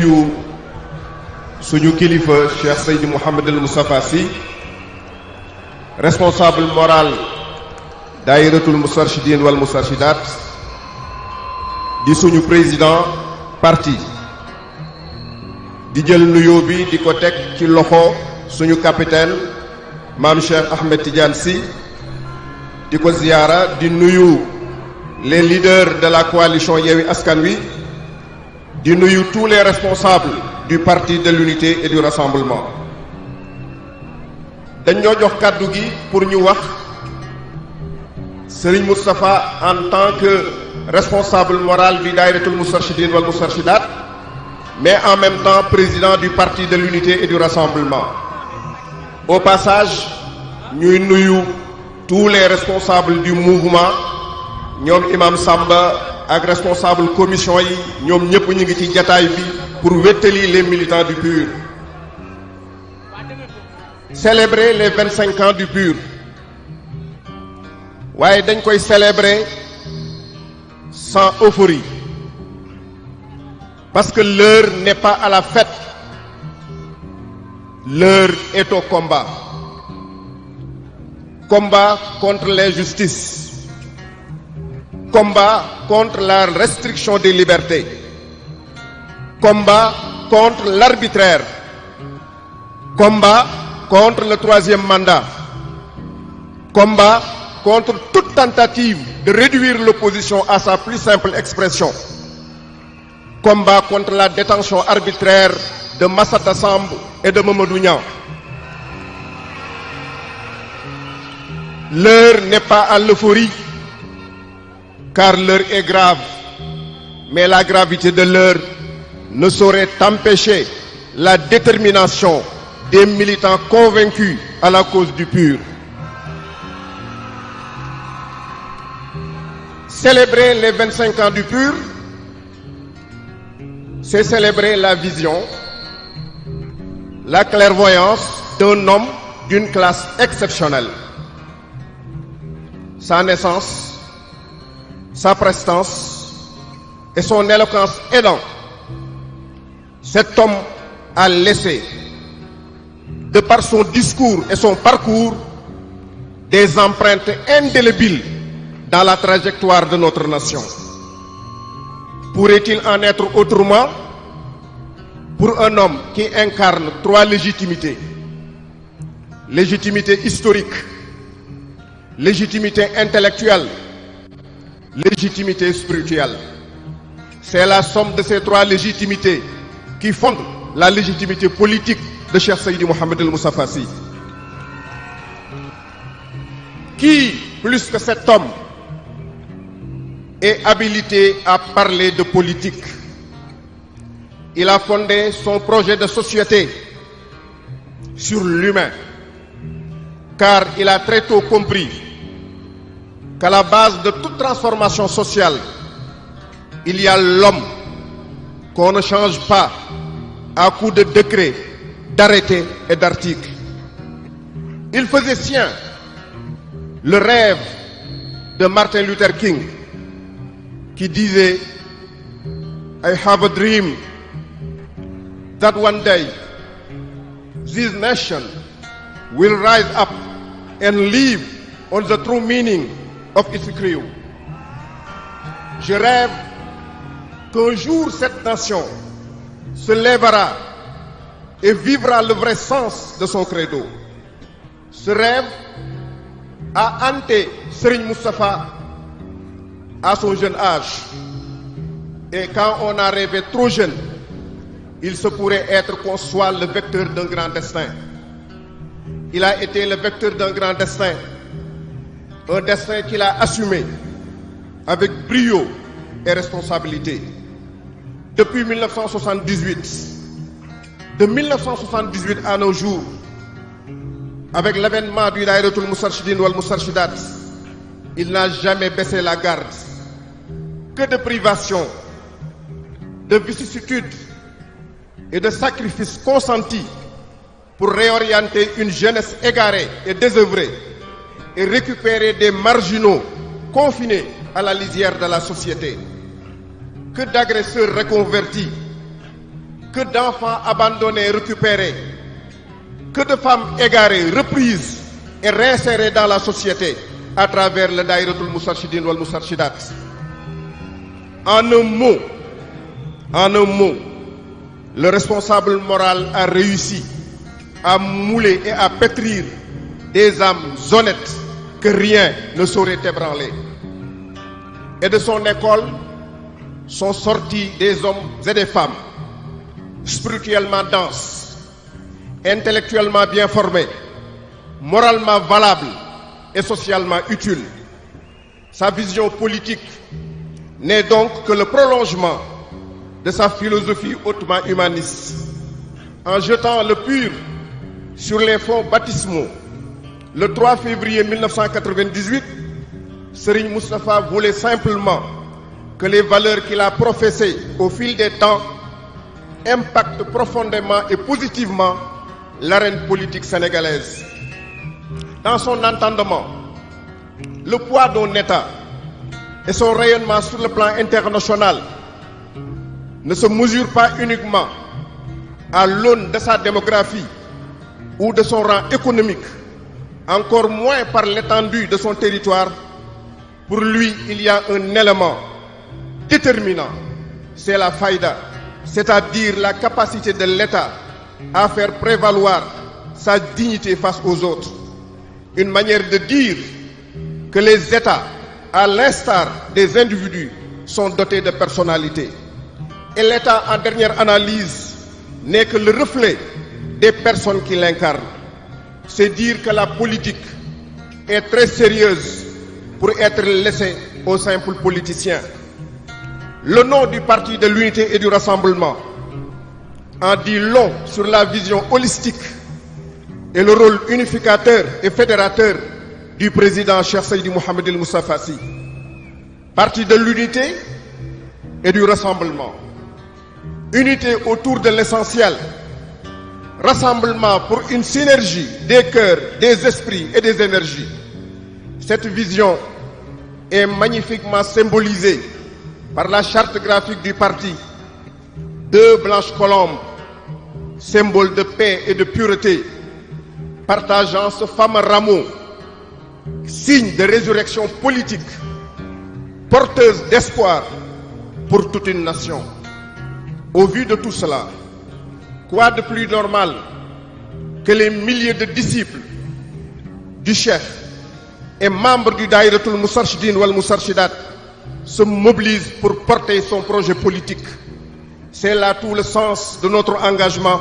nuyu suñu kilifa Cheikh Seydi Mouhamadul Moustapha Sy responsable moral daayiratul Moustarchidine wal Moustarchidat di suñu président parti di jël nuyoo bi di ko teg ci loxo suñu capitaine Mame Cheikh Ahmed Tidiane Sy di ko ziyaara di nuyu les leaders de la coalition Yewwi Askan Wi di nuyu tous les responsables du parti de l'unité et du rassemblement dañ ñoo jox kàddu gi pour ñu wax Serigne Moustapha en tant que responsable moral du Daïratul Moustarchidine wal Moustarchidat mais en même temps président du parti de l'unité et du rassemblement. Au passage ñuy nuyu tous les responsables du mouvement ñoom Imam Samba ak responsable commission yi ñoom ñëpp ñu ngi ci jataay bi pour wéttali les militants du PUR. Célébrer les 25 ans du PUR waaye dañ koy célébrer sans euphorie parce que l'heure n'est pas à la fête, l'heure est au combat. Combat contre l'injustice, combat contre la restriction des libertés, combat contre l'arbitraire, combat contre le troisième mandat, combat contre toute tentative de réduire l'opposition à sa plus simple expression, combat contre la détention arbitraire de Massata Samb et de Mamadou Niang. L'heure n'est pas à l'euphorie, car l'heure est grave, mais la gravité de l'heure ne saurait empêcher la détermination des militants convaincus à la cause du PUR. Célébrer les 25 ans du PUR, c'est célébrer la vision, la clairvoyance d'un homme d'une classe exceptionnelle. Sa naissance, sa prestance et son éloquence aidant, cet homme a laissé, de par son discours et son parcours, des empreintes indélébiles dans la trajectoire de notre nation. Pourrait-il en être autrement pour un homme qui incarne trois légitimités? Légitimité historique, légitimité intellectuelle, légitimité spirituelle. C'est la somme de ces trois légitimités qui fonde la légitimité politique de Cheikh Seydi Mouhamadul Moustapha Sy. Qui, plus que cet homme, est habilité à parler de politique? Il a fondé son projet de société sur l'humain, car il a très tôt compris qu'à la base de toute transformation sociale, il y a l'homme qu'on ne change pas à coups de décrets, d'arrêtés et d'articles. Il faisait sien le rêve de Martin Luther King qui disait I have a dream that one day this nation will rise up and live on the true meaning of its creed. Je rêve qu'un jour cette nation se lèvera et vivra le vrai sens de son credo. Ce rêve a hanté Serigne Moustapha à son jeune âge. Et quand on a rêvé trop jeune, il se pourrait être qu'on soit le vecteur d'un grand destin. Il a été le vecteur d'un grand destin, un destin qu'il a assumé avec brio et responsabilité. Depuis 1978, de 1978 à nos jours, avec l'avènement du Daïratul Moustarchidine wal Moustarchidat, il n'a jamais baissé la garde. Que de privations, de vicissitudes et de sacrifices consentis pour réorienter une jeunesse égarée et désœuvrée et récupérer des marginaux confinés à la lisière de la société. Que d'agresseurs reconvertis, que d'enfants abandonnés récupérés, que de femmes égarées reprises et réinsérées dans la société à travers le Daïratul Moustarchidine wal Moustarchidat. En un mot, le responsable moral a réussi à mouler et à pétrir des âmes honnêtes que rien ne saurait ébranler. Et de son école sont sortis des hommes et des femmes spirituellement denses, intellectuellement bien formés, moralement valables et socialement utiles. Sa vision politique n'est donc que le prolongement de sa philosophie hautement humaniste. En jetant le pur sur les fonds baptismaux, le 3 février 1998, Serigne Moustapha voulait simplement que les valeurs qu'il a professées au fil des temps impactent profondément et positivement l'arène politique sénégalaise. Dans son entendement, le poids d'un État et son rayonnement sur le plan international ne se mesurent pas uniquement à l'aune de sa démographie ou de son rang économique, encore moins par l'étendue de son territoire. Pour lui, il y a un élément déterminant, c'est la faïda, c'est-à-dire la capacité de l'État à faire prévaloir sa dignité face aux autres. Une manière de dire que les États, à l'instar des individus, sont dotés de personnalité. Et l'État, en dernière analyse, n'est que le reflet des personnes qui l'incarnent. C'est dire que la politique est très sérieuse pour être laissée aux simples politiciens. Le nom du Parti de l'Unité et du Rassemblement en dit long sur la vision holistique et le rôle unificateur et fédérateur du président Cheikh Seydi Mouhamed El Moustapha Sy. Parti de l'Unité et du Rassemblement. Unité autour de l'essentiel. Rassemblement pour une synergie des cœurs, des esprits et des énergies. Cette vision est magnifiquement symbolisée par la charte graphique du parti. Deux blanches colombes, symbole de paix et de pureté, partageant ce fameux rameau, signe de résurrection politique, porteuse d'espoir pour toute une nation. Au vu de tout cela, quoi de plus normal que les milliers de disciples du Cheikh et membres du Daïratul Moustarchidine wal Moustarchidat se mobilisent pour porter son projet politique. C'est là tout le sens de notre engagement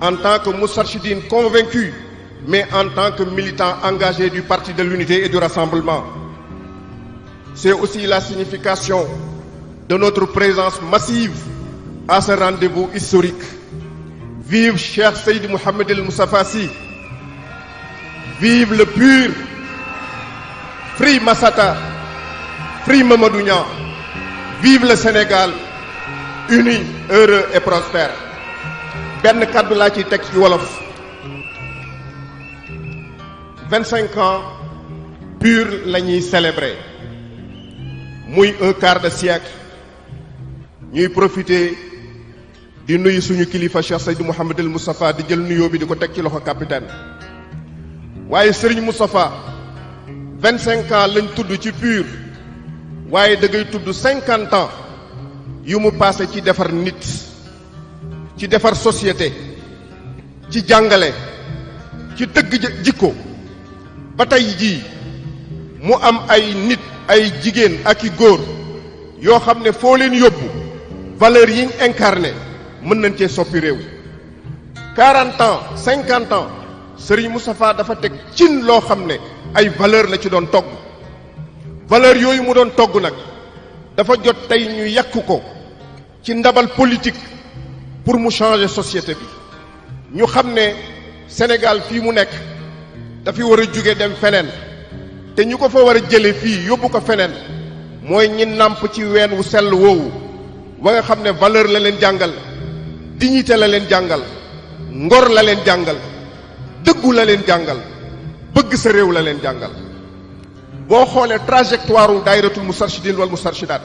en tant que Moustarchidine convaincu, mais en tant que militant engagé du Parti de l'Unité et du Rassemblement. C'est aussi la signification de notre présence massive à ce rendez-vous historique. Vive Cheikh Seydi Mouhamed El Moustapha Sy. Vive le pur. Free Massata. Free Mamadou Niang. Vive le Sénégal. Uni, heureux et prospère. benn kàddu laa ciy teg ci wolof. 25 ans pur la ñuy célébrer. muy un quart de siècle. ñuy profiter di nuyu suñu kilifa Cheikh Seydi Mouhamed El Moustapha di jël nuyoo bi di ko teg ci loxo capitaine. waaye Serigne Moustapha 25 ans lañ tudd ci pur. waaye da ngay tudd 50 ans yu mu passé ci defar nit, ci defar société, ci jàngale, ci tëgg jikko ba tey jii mu am ay nit ay jigéen ak i góor yoo xam ne foo leen yóbbu valeurs yi ñu incarné mën nañ cee soppi réew. 40 ans 50 ans Serigne Moustapha dafa teg cin loo xam ne ay valeur la ci doon togg. valeur yooyu mu doon togg nag dafa jot tey ñu yàq ko ci ndabal politique pour mu changer société bi. ñu xam ne Sénégal fii mu nekk dafi war a jóge dem feneen te ñu ko fa war a jële fii yóbbu ko feneen mooy ñi nàmp ci ween wu sell woowu wa nga xam ne valeur la leen jàngal, dignité la leen jàngal, ngor la leen jàngal, dëggu la leen jàngal, bëgg sa réew la leen jàngal. boo xoolee trajectoire u Daïratul Moustarchidine wal Moustarchidat,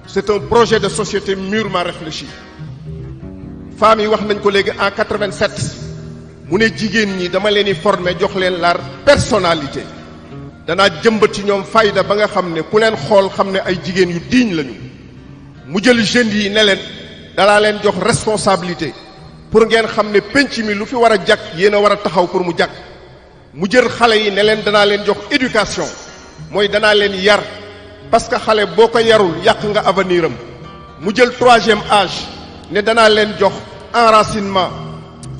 c'est un projet de société mûrement réfléchi, femmes yi wax nañ ko léegi en 87 mu ne jigéen ñi dama leen di former jox leen la personnalité danaa jëmbat ci ñoom fayda ba nga xam ne ku leen xool xam ne ay jigéen yu digne lañu mu jël jeunes yi ne leen danaa leen jox responsabilité pour ngeen xam ne penc mi lu fi war a jag yéen a war a taxaw pour mu jag mu jël xale yi ne leen danaa leen jox éducation mooy danaa leen yar parce que xale boo ko yarul yàq nga avenir am mu jël 3e âge ne danaa leen jox enracinement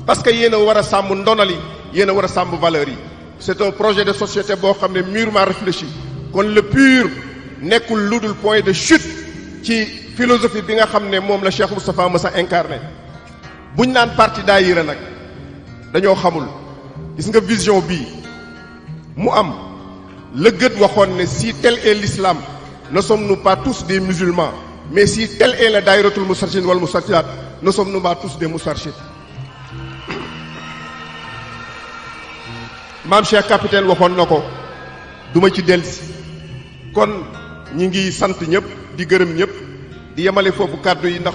parce que yéen a war a sàmm ndonali yéen a war a sàmm valeurs yi c'est un projet de société boo xam ne mûrement réfléchi kon le PUR nekkul lu dul point de chute ci philosophie bi nga xam ne moom la Cheikh Moustapha Massa incarné buñ naan parti daayira nag dañoo xamul gis nga vision bii mu am la gët waxoon ne si tel est l'islam ne sommes-nous pas tous des musulmans mais si tel est le daayiratul Moustarchidine wal Moustarchidaat ne sommes-nous pas tous des Moustarchides maam Cheikh Capitaine waxoon na ko duma ci dellusi kon ñi ngi sant ñëpp di gërëm ñëpp di yemale foofu kàddu yi ndax